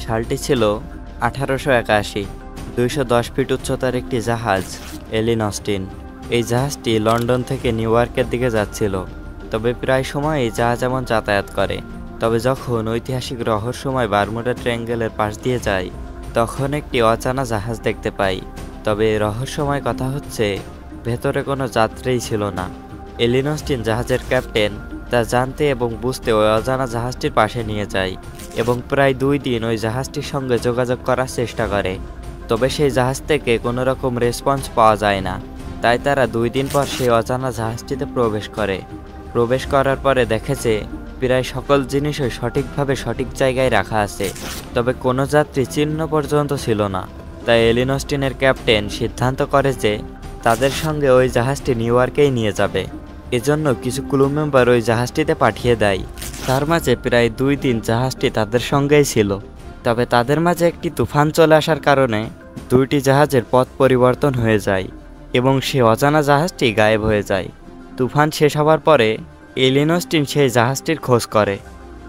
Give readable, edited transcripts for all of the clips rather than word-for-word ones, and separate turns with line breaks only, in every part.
সালটি ছিল 1881। 210 ফিট উচ্চতার একটি জাহাজ এলিন অস্টিন। এই জাহাজটি লন্ডন থেকে নিউ ইয়র্কের দিকে যাচ্ছিল। তবে প্রায় সময় এই জাহাজ এমন যাতায়াত করে। তবে যখন ঐতিহাসিক রহস্যময় বারমুডা ট্রায়াঙ্গেলের পাশ দিয়ে যায়, তখন একটি অজানা জাহাজ দেখতে পাই। তবে রহস্যময় কথা হচ্ছে, ভেতরে কোনো যাত্রীই ছিল না। এলিন অস্টিন জাহাজের ক্যাপ্টেন তা জানতে এবং বুঝতে ওই অজানা জাহাজটির পাশে নিয়ে যায় এবং প্রায় 2 দিন ওই জাহাজটির সঙ্গে যোগাযোগ করার চেষ্টা করে। তবে সেই জাহাজ থেকে কোনো রকম রেসপন্স পাওয়া যায় না। তাই তারা 2 দিন পর সেই অজানা জাহাজটিতে প্রবেশ করে। প্রবেশ করার পরে দেখেছে প্রায় সকল জিনিসই সঠিকভাবে সঠিক জায়গায় রাখা আছে, তবে কোনো যাত্রী চিহ্ন পর্যন্ত ছিল না। তাই এলিন অস্টিনের ক্যাপ্টেন সিদ্ধান্ত করে যে তাদের সঙ্গে ওই জাহাজটি নিউ ইয়র্কেই নিয়ে যাবে। এজন্য কিছু ক্রু মেম্বার ওই জাহাজটিতে পাঠিয়ে দেয়। তার মাঝে প্রায় 2 দিন জাহাজটি তাদের সঙ্গেই ছিল। তবে তাদের মাঝে একটি তুফান চলে আসার কারণে 2টি জাহাজের পথ পরিবর্তন হয়ে যায় এবং সে অজানা জাহাজটি গায়েব হয়ে যায়। তুফান শেষ হওয়ার পরে এলিন অস্টিন সেই জাহাজটির খোঁজ করে,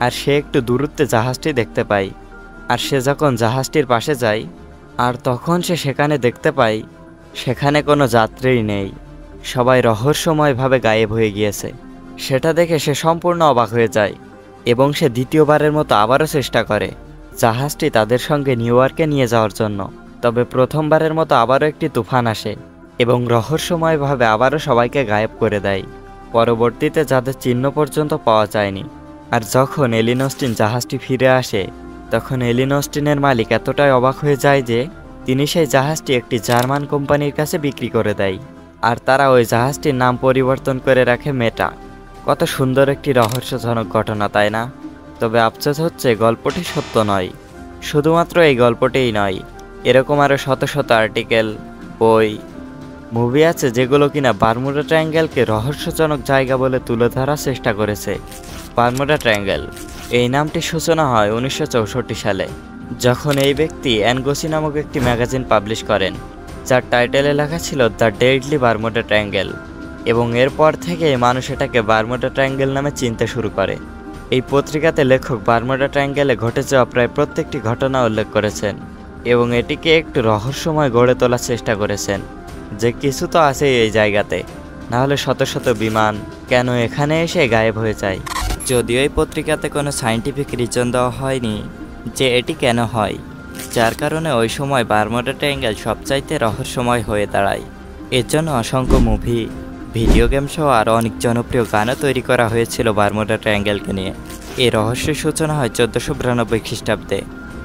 আর সে একটু দূরত্বে জাহাজটি দেখতে পায়। আর সে যখন জাহাজটির পাশে যায়, আর তখন সে সেখানে দেখতে পায় সেখানে কোনো যাত্রীই নেই। সবাই রহস্যময়ভাবে গায়েব হয়ে গিয়েছে। সেটা দেখে সে সম্পূর্ণ অবাক হয়ে যায় এবং সে দ্বিতীয়বারের মতো আবারও চেষ্টা করে জাহাজটি তাদের সঙ্গে নিউ ইয়র্কে নিয়ে যাওয়ার জন্য। তবে প্রথমবারের মতো আবারও একটি তুফান আসে এবং রহস্যময়ভাবে আবারও সবাইকে গায়েব করে দেয়। পরবর্তীতে যাদের চিহ্ন পর্যন্ত পাওয়া যায়নি। আর যখন এলিন অস্টিন জাহাজটি ফিরে আসে, তখন এলিন অস্টিনের মালিক এতটাই অবাক হয়ে যায় যে তিনি সেই জাহাজটি একটি জার্মান কোম্পানির কাছে বিক্রি করে দেয়। আর তারা ওই জাহাজটির নাম পরিবর্তন করে রাখে মেটা। কত সুন্দর একটি রহস্যজনক ঘটনা, তাই না? তবে আফসোস হচ্ছে গল্পটি সত্য নয়। শুধুমাত্র এই গল্পটিই নয়, এরকম আরও শত শত আর্টিকেল, বই, মুভি আছে যেগুলো কিনা বারমুডা ট্রায়াঙ্গেলকে রহস্যজনক জায়গা বলে তুলে ধরার চেষ্টা করেছে। বারমুডা ট্রায়াঙ্গেল এই নামটির সূচনা হয় 1964 সালে, যখন এই ব্যক্তি অ্যানগোসি নামক একটি ম্যাগাজিন পাবলিশ করেন, যার টাইটেলে লেখা ছিল দ্য ডেডলি বারমুডা ট্রায়াঙ্গেল। এবং এরপর থেকে মানুষ এটাকে বারমুডা ট্রায়াঙ্গেল নামে চিনতে শুরু করে। এই পত্রিকাতে লেখক বারমুডা ট্রায়াঙ্গেলে ঘটে যাওয়া প্রায় প্রত্যেকটি ঘটনা উল্লেখ করেছেন এবং এটিকে একটু রহস্যময় গড়ে তোলার চেষ্টা করেছেন যে কিছু তো আছে এই জায়গাতে, নাহলে শত শত বিমান কেন এখানে এসে গায়েব হয়ে যায়। যদিও এই পত্রিকাতে কোনো সায়েন্টিফিক রিজন দেওয়া হয়নি যে এটি কেন হয়, যার কারণে ওই সময় বারমুডা ট্রায়াঙ্গেল সবচাইতে রহস্যময় হয়ে দাঁড়ায়। এর জন্য অসংখ্য মুভি, ভিডিও গেম সহ আরও অনেক জনপ্রিয় গানও তৈরি করা হয়েছিল বারমুডা ট্রায়াঙ্গেলকে নিয়ে। এই রহস্যের সূচনা হয় 1492 খ্রিস্টাব্দে,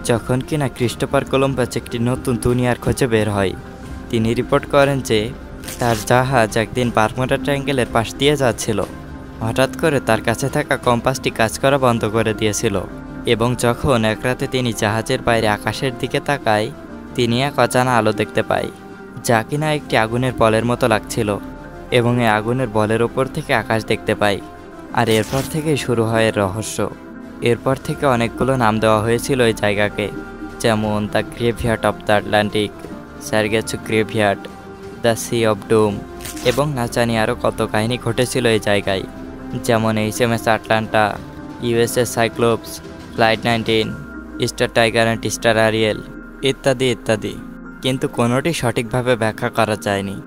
যখন কিনা ক্রিস্টোফার কলম্বাস একটি নতুন দুনিয়ার খোঁজে বের হয়। তিনি রিপোর্ট করেন যে তার জাহাজ একদিন বারমুডা ট্রায়াঙ্গেলের পাশ দিয়ে যাচ্ছিল। হঠাৎ করে তার কাছে থাকা কম্পাসটি কাজ করা বন্ধ করে দিয়েছিল এবং যখন এক রাতে তিনি জাহাজের বাইরে আকাশের দিকে তাকায়, তিনি এক অজানা আলো দেখতে পায়, যা কিনা একটি আগুনের বলের মতো লাগছিল এবং এই আগুনের বলের ওপর থেকে আকাশ দেখতে পায়। আর এরপর থেকেই শুরু হয় এর রহস্য। এরপর থেকে অনেকগুলো নাম দেওয়া হয়েছিল এই জায়গাকে, যেমন the graveyard of the Atlantic, Sargasso graveyard, the sea of doom এবং না জানি আরও কত কাহিনী ঘটেছিল এই জায়গায়, যেমন HMS Atlanta, USS Cyclops, flight 19, star tiger and star Ariel ইত্যাদি ইত্যাদি। কিন্তু কোনোটি সঠিকভাবে ব্যাখ্যা করা যায়নি।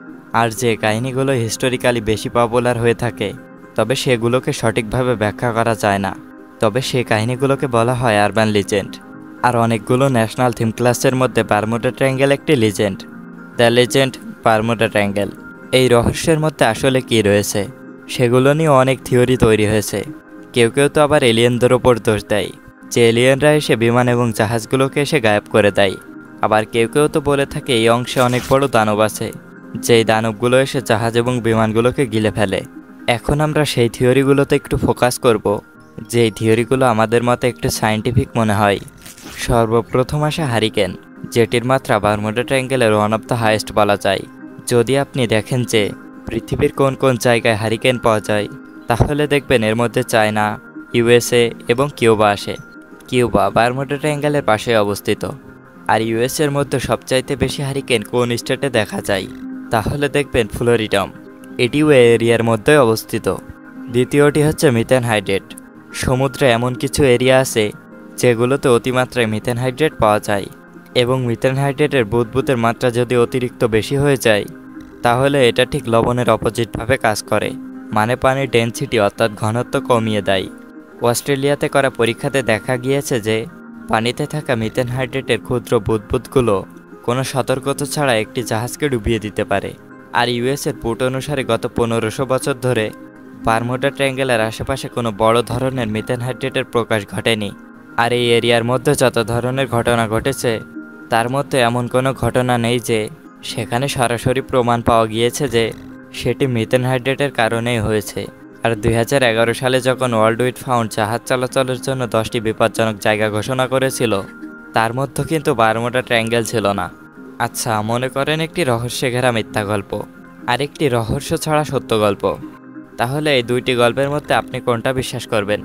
আর যে কাহিনীগুলো হিস্টোরিক্যালি বেশি পপুলার হয়ে থাকে, তবে সেগুলোকে সঠিকভাবে ব্যাখ্যা করা যায় না। তবে সেই কাহিনীগুলোকে বলা হয় আরবান লিজেন্ড। আর অনেকগুলো ন্যাশনাল থিম ক্লাসের মধ্যে বারমুডা ট্রায়াঙ্গেল একটি legend, the legend Bermuda triangle. এই রহস্যের মধ্যে আসলে কি রয়েছে সেগুলো নিয়ে অনেক থিওরি তৈরি হয়েছে। কেউ কেউ তো আবার এলিয়েনদের ওপর দোষ দেয় যে এলিয়েনরা এসে বিমান এবং জাহাজগুলোকে এসে গায়েব করে দেয়। আবার কেউ কেউ তো বলে থাকে এই অংশে অনেক বড় দানব আছে, যেই দানবগুলো এসে জাহাজ এবং বিমানগুলোকে গিলে ফেলে। এখন আমরা সেই থিওরিগুলোতে একটু ফোকাস করব, যেই থিওরিগুলো আমাদের মতে একটু সায়েন্টিফিক মনে হয়। সর্বপ্রথম আসে হারিকেন, যেটির মাত্রা বারমুডা ট্রায়াঙ্গেলের ওয়ান অফ দ্য হাইয়েস্ট বলা যায়। যদি আপনি দেখেন যে পৃথিবীর কোন কোন জায়গায় হারিকেন পাওয়া যায়, তাহলে দেখবেন এর মধ্যে চায়না, USA এবং কিউবা আসে। কিউবা বারমুডা ট্রায়াঙ্গেলের পাশে অবস্থিত। আর US-এর মধ্যে সবচাইতে বেশি হারিকেন কোন স্টেটে দেখা যায়, তাহলে দেখবেন ফ্লোরিডাম, এটিও এই এরিয়ার মধ্যে অবস্থিত। দ্বিতীয়টি হচ্ছে মিথেন হাইড্রেট। সমুদ্রে এমন কিছু এরিয়া আছে যেগুলোতে অতিমাত্রায় মিথেন হাইড্রেট পাওয়া যায়। এবং মিথেন হাইড্রেটের বুদবুদের মাত্রা যদি অতিরিক্ত বেশি হয়ে যায়, তাহলে এটা ঠিক লবণের অপোজিটভাবে কাজ করে, মানে পানির ডেনসিটি অর্থাৎ ঘনত্ব কমিয়ে দেয়। অস্ট্রেলিয়াতে করা পরীক্ষাতে দেখা গিয়েছে যে পানিতে থাকা মিথেন হাইড্রেটের ক্ষুদ্র বুদবুদগুলো কোনো সতর্কতা ছাড়া একটি জাহাজকে ডুবিয়ে দিতে পারে। আর ইউএসের পুট অনুসারে গত 1500 বছর ধরে বারমুডা ট্রায়াঙ্গেলের আশেপাশে কোনো বড় ধরনের মিথেন হাইড্রেটের প্রকাশ ঘটেনি। আর এই এরিয়ার মধ্যে যত ধরনের ঘটনা ঘটেছে, তার মধ্যে এমন কোনো ঘটনা নেই যে সেখানে সরাসরি প্রমাণ পাওয়া গিয়েছে যে সেটি মিথেন হাইড্রেটের কারণেই হয়েছে। আর 2011 সালে যখন ওয়ার্ল্ড উইড ফাউন্ড জাহাজ চলাচলের জন্য 10টি বিপজ্জনক জায়গা ঘোষণা করেছিল, তার মধ্যে কিন্তু বারমুডা ট্রায়াঙ্গেল ছিল না। আচ্ছা, মনে করেন একটি রহস্যে ঘেরা মিথ্যা গল্প আর একটি রহস্য ছাড়া সত্য গল্প, তাহলে এই দুইটি গল্পের মধ্যে আপনি কোনটা বিশ্বাস করবেন?